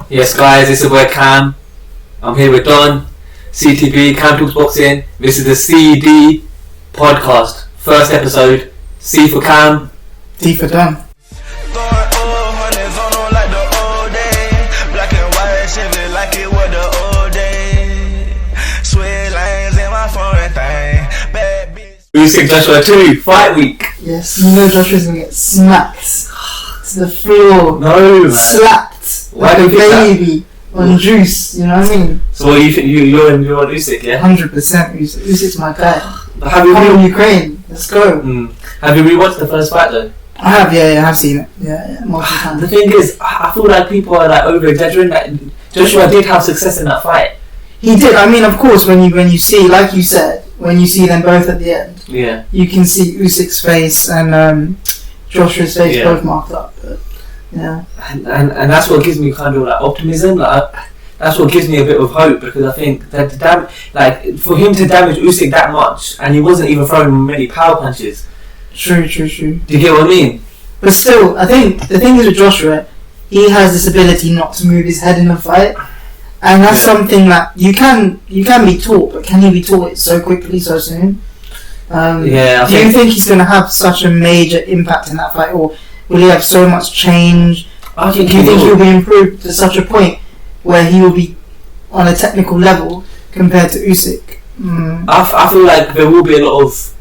Yes, guys, it's your boy Cam. I'm here with Don, CTB, Cam Talks Boxing. This is the CD podcast, first episode. C for Cam, D for Don. Usyk and Joshua 2, fight week. Yes, you know Joshua's gonna get smacked to the floor. No, man. Slapped. Why like do a you think baby on juice, you know what I mean? So what do you think? You're on Usyk, yeah? 100% Usyk. Usyk's my guy. Have you Come on, Ukraine. Let's go. Have you rewatched the first fight though? I have, yeah, I have seen it. Yeah, multiple times. The thing is, I feel like people are like over exaggerating. Like, Joshua did have success in that fight. He did. I mean, of course, when you see, like you said, when you see them both at the end, yeah, you can see Usyk's face and Joshua's face both marked up. But, yeah, and that's what gives me kind of like optimism. Like, that's what gives me a bit of hope, because I think that like for him to damage Usyk that much, and he wasn't even throwing many power punches. True. Do you get what I mean? But still, I think the thing is with Joshua, he has this ability not to move his head in a fight. And that's something that you can be taught, but can he be taught it so quickly, so soon? Do you think he's going to have such a major impact in that fight, or will he have so much change? Do you think he'll be improved to such a point where he will be on a technical level compared to Usyk? I feel like there will be a lot of.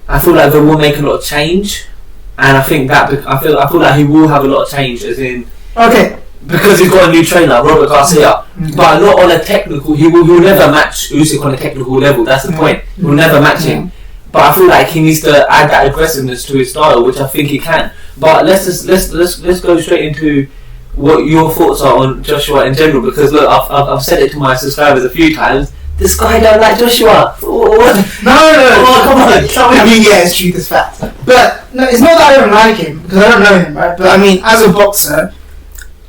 I feel like they will make a lot of change, and I think that I feel like he will have a lot of change, as in because he's got a new trainer, Robert Garcia, but not on a technical. He will never match Usyk on a technical level. That's the point. He will never match him. But I feel like he needs to add that aggressiveness to his style, which I think he can. But let's go straight into what your thoughts are on Joshua in general, because look, I've said it to my subscribers a few times. This guy don't like Joshua. No, come on. I mean, yeah, it's true, it's fact. But no, it's not that I don't like him, because I don't know him, right? But I mean, as a boxer,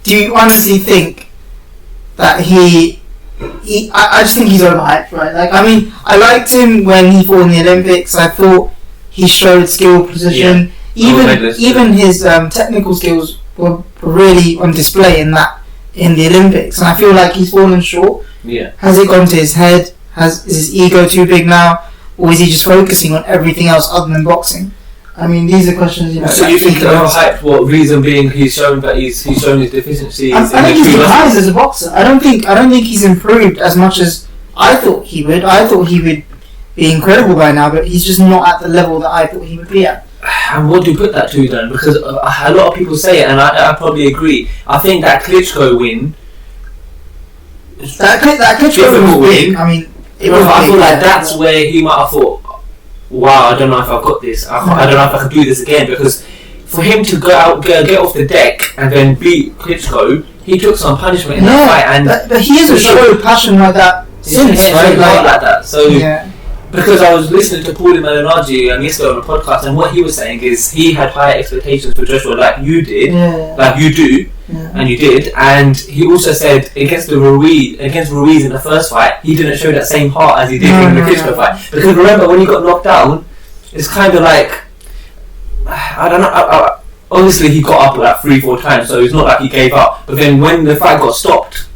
do you honestly think that I just think he's overhyped, right? Like, I mean, I liked him when he fought in the Olympics. I thought he showed skill, position. Yeah. Even his technical skills were really on display in the Olympics. And I feel like he's fallen short. Yeah. Has it gone to his head? Is his ego too big now? Or is he just focusing on everything else other than boxing? I mean, these are questions, you know. So you think he's overhyped? What reason being he's shown that he's shown his deficiencies? I think he's declined as a boxer. I don't think he's improved as much as I thought he would. I thought he would be incredible by now, but he's just not at the level that I thought he would be at. And what do you put that to then? Because a lot of people say it, and I probably agree. I think that Klitschko win. That Klitschko was big. I mean, I feel like that's where he might have thought, wow, I don't know if I've got this. I don't know if I can do this again, because for him to go out, get off the deck and then beat Klitschko, he took some punishment in that fight. And but he hasn't showed passion like that since, right? Like that. So because I was listening to Paulie Malignaggi yesterday on a podcast, and what he was saying is he had higher expectations for Joshua, like you did, like you do. And you did, and he also said against Ruiz in the first fight, he didn't show that same heart as he did in the Klitschko fight. Because remember, when he got knocked down, it's kind of like, I don't know. Obviously, he got up like 3-4 times, so it's not like he gave up. But then when the fight got stopped,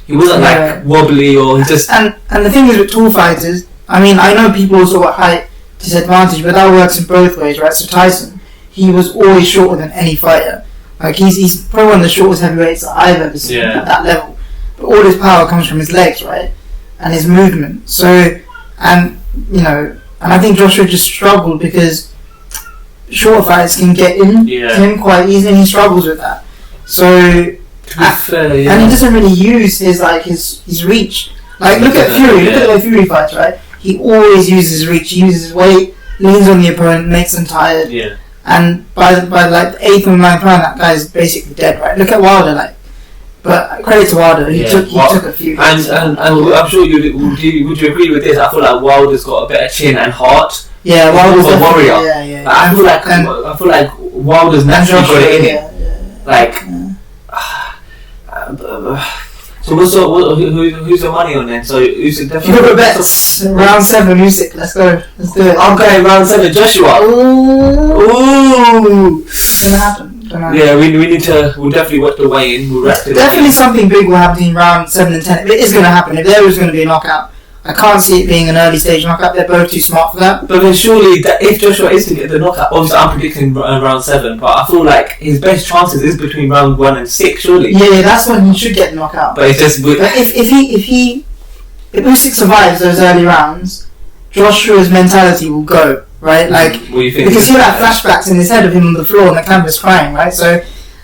he wasn't like wobbly or he just. And the thing is with tall fighters, I mean, I know people also got height disadvantage, but that works in both ways, right? So Tyson, he was always shorter than any fighter. Like he's probably one of the shortest heavyweights that I've ever seen at that level. But all his power comes from his legs, right? And his movement. So, and I think Joshua just struggled because shorter fighters can get in to him quite easily, and he struggles with that. So, and he doesn't really use his reach. Like look at Fury. Look at the way Fury fights, right? He always uses his reach. He uses his weight, leans on the opponent, makes them tired. Yeah. And by like the 8th or 9th round, that guy's basically dead, right? Look at Wilder, but credit to Wilder, he took a few. And I'm sure would you agree with this? I feel like Wilder's got a better chin and heart. Yeah, Wilder's a warrior. Yeah. I feel like Wilder's naturally got it in him. So who's your money on then? So Usyk definitely. You got bets. Round 7, Usyk. Let's go. Let's do it. I'm going round 7, Joshua. Ooh. What's gonna happen? Don't know. Yeah, we'll definitely watch the weigh-in. We'll react to definitely something big will happen in round 7 and 10. It is going to happen. If there was going to be a knockout, I can't see it being an early stage knockout. They're both too smart for that. But then surely, if Joshua is to get the knockout, obviously I'm predicting round 7, but I feel like his best chances is between round 1 and 6, surely. Yeah, that's when he should get the knockout. But it's just... But if Usyk survives those early rounds, Joshua's mentality will go, right? Like, what do you think? because he'll have flashbacks in his head of him on the floor on the canvas crying, right? So,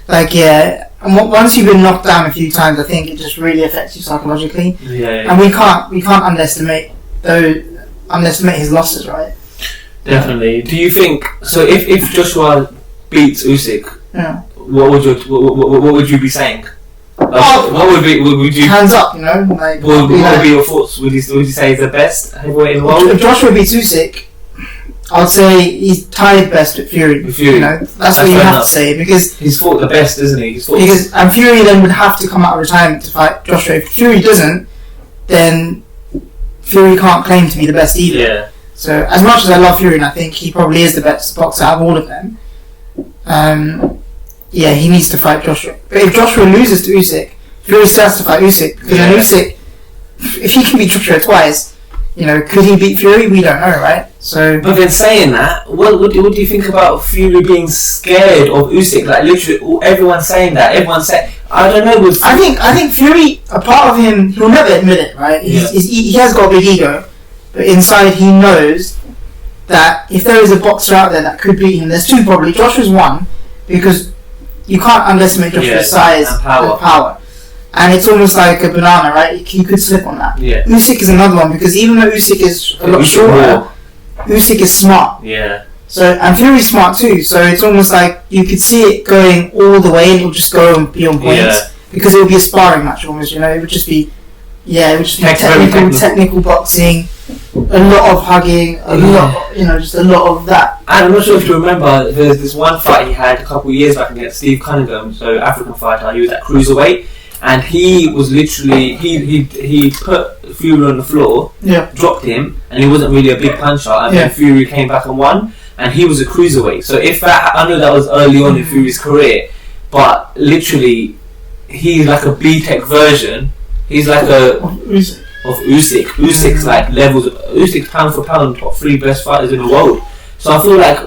like, yeah. And once you've been knocked down a few times, I think it just really affects you psychologically. Yeah. And we can't underestimate his losses, right? Definitely. Do you think so? If Joshua beats Usyk, Yeah. what would you be saying? What would you hands up? You know, like what would be your thoughts? Would you say he's the best heavyweight in the world? If Joshua beats Usyk, I'd say he's tied best with Fury. You know, that's what you have to say, because he's fought the best, isn't he? And Fury then would have to come out of retirement to fight Joshua. If Fury doesn't, then Fury can't claim to be the best either. Yeah. So as much as I love Fury, and I think he probably is the best boxer out of all of them, yeah, he needs to fight Joshua. But if Joshua loses to Usyk, Fury still has to fight Usyk, because then Usyk, if he can beat Joshua twice, you know, could he beat Fury? We don't know, right? So, but then saying that, what do you think about Fury being scared of Usyk? Like literally, everyone's saying that. Everyone's saying, I don't know. I think Fury, a part of him, he'll never admit it, right? He has got a big ego, but inside he knows that if there is a boxer out there that could beat him, there's two probably. Joshua's one, because you can't underestimate Joshua's size and power. And it's almost like a banana, right? He could slip on that. Yeah. Usyk is another one, because even though Usyk is a lot shorter, Usyk is smart. Yeah. So, and Fury's smart too, so it's almost like you could see it going all the way and it'll just go and be on points. Yeah. Because it would be a sparring match almost, you know, it would just be technical boxing, a lot of hugging, a lot, you know, just a lot of that. And I'm not sure if you remember, there's this one fight he had a couple of years back against Steve Cunningham, so African fighter. He was at cruiserweight, and he was literally he put Fury on the floor, dropped him, and he wasn't really a big puncher, and then Fury came back and won, and he was a cruiserweight. So if that, I know that was early on in Fury's career, but literally he's like a B-Tech version. He's like of Usyk. Usyk's like levels. Usyk's pound for pound top 3 best fighters in the world. So I feel like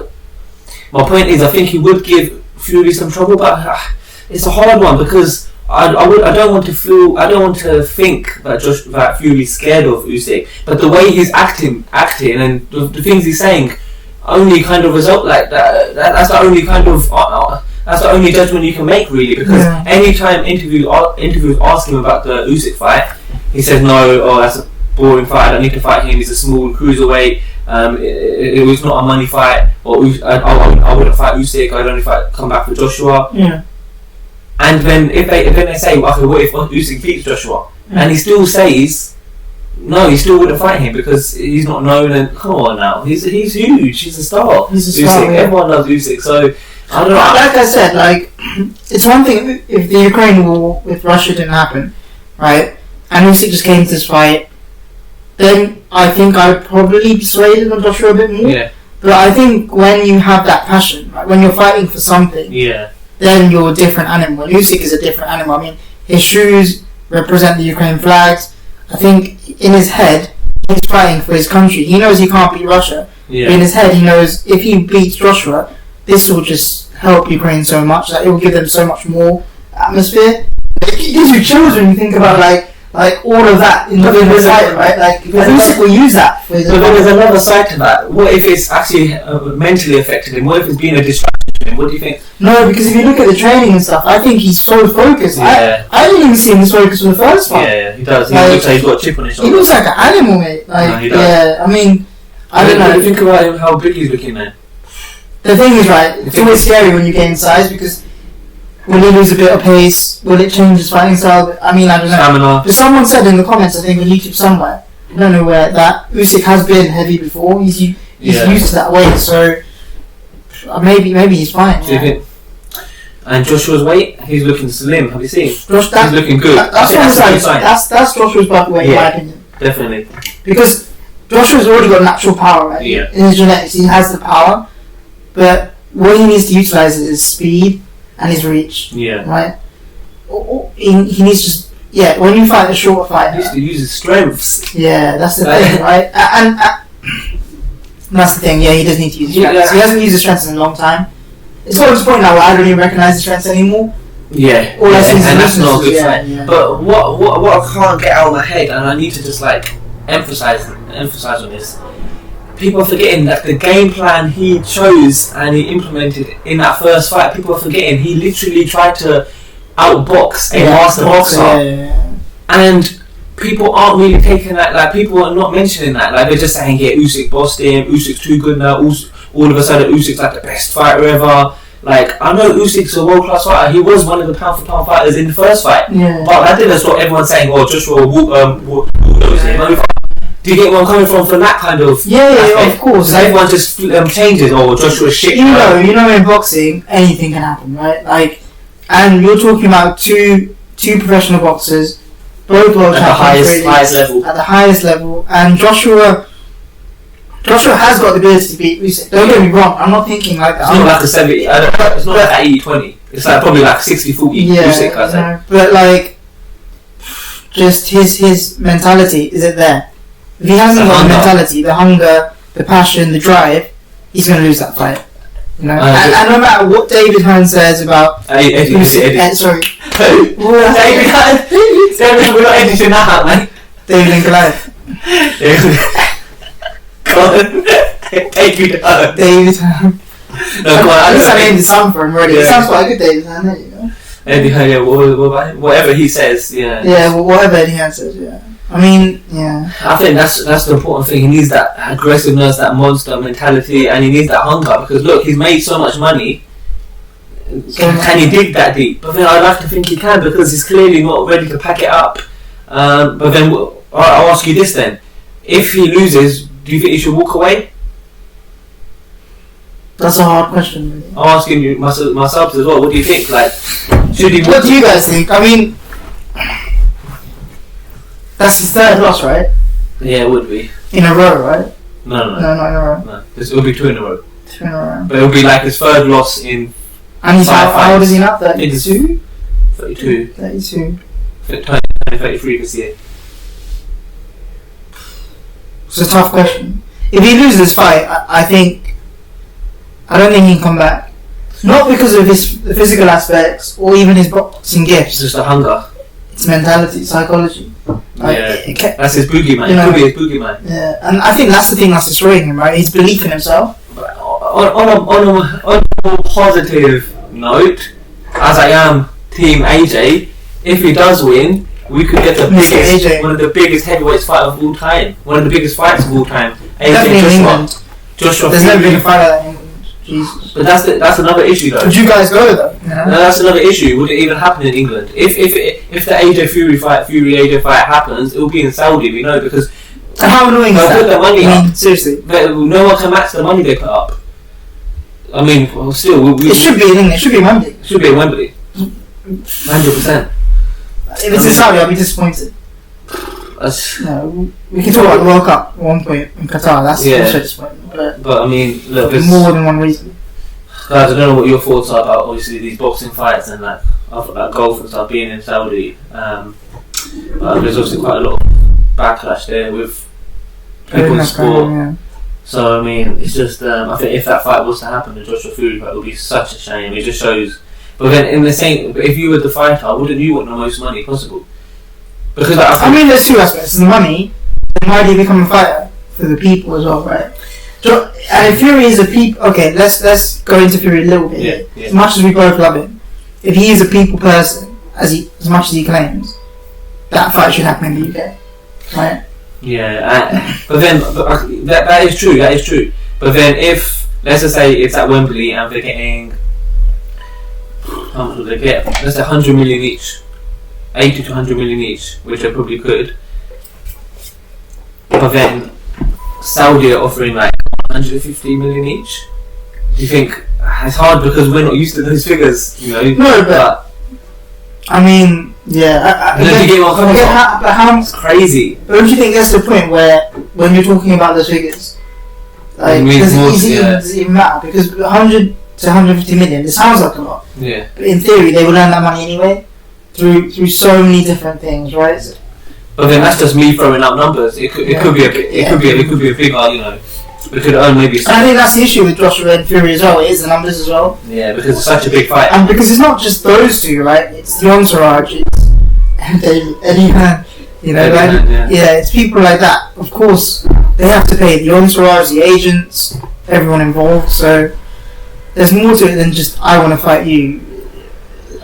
my point is, I think he would give Fury some trouble, but it's a hard one, because I don't want to think that Fury's scared of Usyk, but the way he's acting and the things he's saying only kind of result like that. That's the only kind of that's the only judgment you can make, really, because anytime interviewers ask him about the Usyk fight, he says no, that's a boring fight, I don't need to fight him, he's a small cruiserweight, it was not a money fight, or I wouldn't fight Usyk, I'd only come back for Joshua. Yeah. And then if they say, okay, what if Usyk beats Joshua? And he still says no, he still wouldn't fight him because he's not known, and come on now, he's huge, he's a star. He's a star, Usyk, everyone loves Usyk, so I don't know. Like I said, like, it's one thing if the Ukraine war with Russia didn't happen, right, and Usyk just came to this fight, then I think I would probably be swayed on Joshua a bit more. Yeah. But I think when you have that passion, right, when you're fighting for something, then you're a different animal. And Usyk is a different animal. I mean, his shoes represent the Ukraine flags. I think in his head, he's fighting for his country. He knows he can't beat Russia. Yeah. But in his head, he knows if he beats Joshua, this will just help Ukraine so much that it will give them so much more atmosphere. It gives you chills when you think about like all of that in the fight, right? Like, Usyk will use that. But then there's another side to that. What if it's actually mentally affected him? What if it's been a distraction to him? What do you think? No, because if you look at the training and stuff, I think he's so focused. Yeah. I didn't even see him this focused for the first fight. Yeah, he does. He looks like he's got a chip on his shoulder. He looks like an animal, mate. Like, no, he does. I mean, I don't know. Think about him, how big he's looking, man. The thing is, right, it's always scary when you gain size, because will he lose a bit of pace? Will it change his fighting style? I mean, I don't know. Stamina. But someone said in the comments, I think on YouTube somewhere, I don't know where, that Usyk has been heavy before. He's used to that weight, so maybe he's fine. Do you think? And Joshua's weight, he's looking slim. Have you seen? He's that's looking good. That's Joshua's body weight, in my opinion. Definitely. Because Joshua's already got natural power, right? Yeah. In his genetics, he has the power, but what he needs to utilise is his speed and his reach. Yeah. Right. He needs to. Yeah, when you fight a short fighter, he needs to use his strengths. Yeah, that's the thing, right? And that's the thing. Yeah, he does need to use his strengths. He hasn't used his strengths in a long time. It's got to the point now where I don't even recognise his strengths anymore. Yeah, and that's not a good sign. Yeah. But what I can't get out of my head, and I need to just like emphasize on this. People are forgetting that the game plan he chose and he implemented in that first fight. People are forgetting he literally tried to outbox a master boxer, and people aren't really taking that. Like, people are not mentioning that. Like, they're just saying, yeah, Usyk bossed him. Usyk's too good now. All of a sudden, Usyk's like the best fighter ever. Like, I know Usyk's a world-class fighter. He was one of the pound-for-pound fighters in the first fight. Yeah. But I think that's what everyone's saying. Oh, Joshua bulldoze him. Do you get where I'm coming from that kind of aspect? Of course. So everyone just changes. Oh, Joshua's shit. You know, in boxing, anything can happen, right? Like, and you're talking about two professional boxers, both world champions at the highest level, and Joshua has got the ability to beat Usyk. Don't get me wrong, I'm not thinking like that. It's not like a 70. It's not like 80-20. It's like probably like 60-40 Usyk, I say. But like, just his mentality, is it there? If he hasn't got the mentality, the hunger, the passion, the drive, he's going to lose that fight. You know, and no matter what David Hearn says about Eddie. Sorry, David Hearn. We're not editing that out, man. David and Goliath. Go on. David Hearn. David Hearn. No, go on. At least I named the son for him already. It sounds quite a good David Hearn, there you go. Eddie Hearn, yeah, whatever he says, yeah. Yeah, whatever Eddie Hearn says, yeah. I mean, yeah. I think that's the important thing. He needs that aggressiveness, that monster mentality, and he needs that hunger. Because look, he's made so much money. Can he dig that deep? But then I'd like to think he can, because he's clearly not ready to pack it up. But then I'll ask you this then: if he loses, do you think he should walk away? That's a hard question. Really. I'm asking you myself as well. What do you think? Like, should he? What do you guys think? I mean, that's his third loss, right? Yeah, it would be. In a row, right? No, not in a row. No, it would be 2 in a row. 2 in a row. But it would be like his third loss in. And he's how old is he now? 32? 32. 32. 33 this year. It's a tough question. If he loses this fight, I don't think he can come back. Not because of his physical aspects or even his boxing gifts. It's just a hunger. It's mentality, psychology. Yeah, that's his boogeyman. It could be his boogeyman. Yeah, and I think that's the thing that's destroying him, right? His belief in himself. On a positive note, as I am Team AJ, if he does win, we could get one of the biggest heavyweight fight of all time. One of the biggest fights of all time. AJ Joshua. There's no bigger fight like that in England. Jesus. But that's another issue though. Would you guys go though? Yeah. No, that's another issue. Would it even happen in England? If the AJ Fury AJ fight happens, it will be in Saudi. We know, because how annoying is that? Put their money up. Seriously, no one can match the money they put up. I mean, well, still, it should be in England. It should be in Wembley. It should be in Wembley. 100%. If it's in Saudi, I'll be disappointed. No, we can talk about the World Cup at one point in Qatar. That's also disappointing. But I mean, look, there's more than one reason. Guys, I don't know what your thoughts are about obviously these boxing fights and like golf and stuff being in Saudi. But there's obviously quite a lot of backlash there with people in sport. Yeah. So I mean, it's just I think if that fight was to happen, the Joshua Fury fight, it would be such a shame. It just shows. But then in the same, if you were the fighter, wouldn't you want the most money possible? Because I mean, there's two aspects: the money, and why do you become a fighter for the people as well, right? And if Fury is a people, okay, let's go into Fury a little bit. Yeah. As much as we both love him, if he is a people person, as much as he claims, that fight should happen in the UK, right? Yeah, but then that is true. That is true. But then if let's just say it's at Wembley and they're getting how much would they get? Let's say 100 million each, 80 to 100 million each, which they probably could. But then Saudi are offering like 150 million each. Do you think it's hard because we're not used to those figures? You know. No, but I mean, yeah. But how it's crazy. But don't you think that's the point where when you're talking about those figures, like does it even matter? Because 100 to 150 million. It sounds like a lot. Yeah. But in theory, they would earn that money anyway through so many different things, right? But then that's just me throwing out numbers. It could be a bigger, you know. We could earn maybe. And I think that's the issue with Joshua and Fury as well. It is the numbers as well. Yeah, because it's such a big fight. And because it's not just those two, right? It's the entourage. It's Eddie Man. You know, it's people like that. Of course, they have to pay the entourage, the agents, everyone involved. So there's more to it than just I want to fight you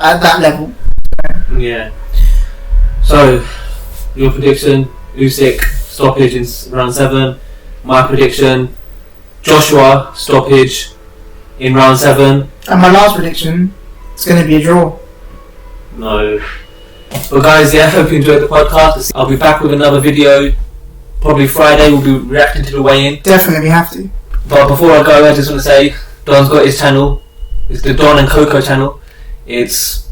at that level. Yeah. So your prediction: Usyk stoppage in round 7. My prediction: Joshua stoppage in round 7. And my last prediction: it's going to be a draw. No. But guys, yeah, hope you enjoyed the podcast. I'll be back with another video. Probably Friday. We'll be reacting to the weigh-in. Definitely, we have to. But before I go, I just want to say, Don's got his channel. It's the Don and Coco channel. It's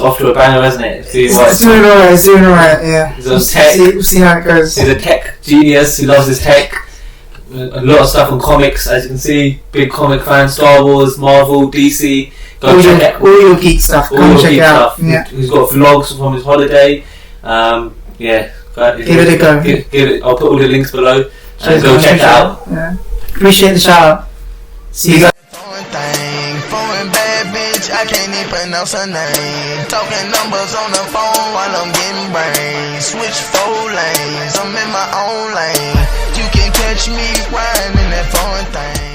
off to a banger, isn't it? It's doing alright, yeah. He's on tech. We'll see how it goes. He's a tech genius. He loves his tech. A lot of stuff on comics, as you can see. Big comic fan. Star Wars, Marvel, DC. All your geek stuff. Go and check it out. Yeah. He's got vlogs from his holiday. Yeah. Give it a go. Give it. I'll put all the links below. And go check it out. Yeah. Appreciate the shout out. See you guys. I can't even pronounce her name. Talking numbers on the phone while I'm getting brains. Switch 4 lanes, I'm in my own lane. You can catch me riding in that foreign thing.